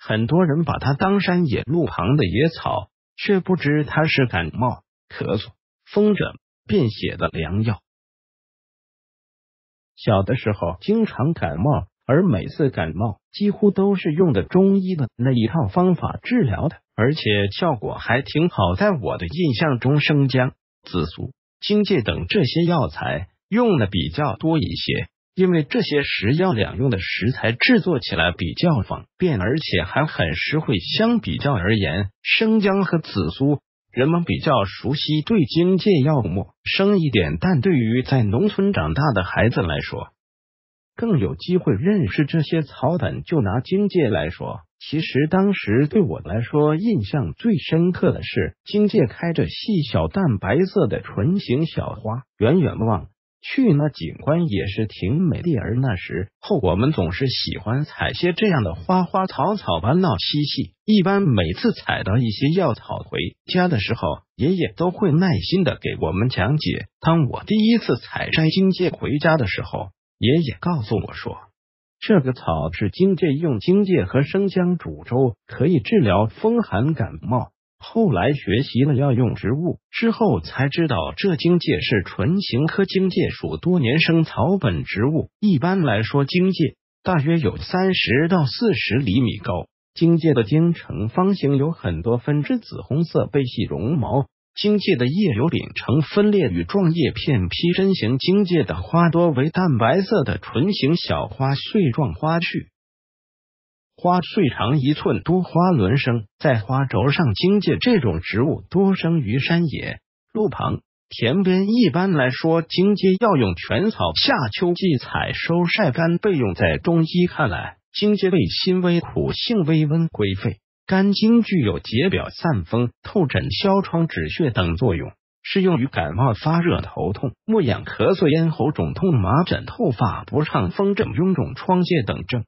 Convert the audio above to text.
很多人把它当山野路旁的野草，却不知它是感冒、咳嗽、风疹、便血的良药。小的时候经常感冒，而每次感冒几乎都是用的中医的那一套方法治疗的，而且效果还挺好。在我的印象中，生姜、紫苏、荆芥等这些药材用的比较多一些，因为这些食药两用的食材制作起来比较方便，而且还很实惠。相比较而言，生姜和紫苏人们比较熟悉，对荆芥要陌生一点，但对于在农村长大的孩子来说，更有机会认识这些草本。就拿荆芥来说，其实当时对我来说印象最深刻的是，荆芥开着细小淡白色的唇形小花，远远望去那景观也是挺美丽。而那时候我们总是喜欢采些这样的花花草草玩闹嬉戏，一般每次采到一些药草回家的时候，爷爷都会耐心的给我们讲解。当我第一次采摘荆芥回家的时候，爷爷告诉我说，这个草是荆芥，用荆芥和生姜煮粥可以治疗风寒感冒。后来学习了药用植物之后，才知道这荆芥是唇形科荆芥属多年生草本植物。一般来说，荆芥大约有30到40厘米高，荆芥的茎呈方形，有很多分支，紫红色背细绒毛。荆芥的叶有柄呈分裂羽状叶片，披针形。荆芥的花多为淡白色的唇形小花，穗状花序，花穗长1寸多，花轮生在花轴上。荆芥这种植物多生于山野、路旁、田边。一般来说，荆芥要用全草，夏秋季采收晒干备用。在中医看来，荆芥味辛微苦，性微温归肺。干荆具有解表、散风、透疹、消疮、止血等作用，适用于感冒、发热、头痛、莫痒、咳嗽、咽喉肿痛、麻疹、头发不畅、风疹、臃肿、疮疥等症。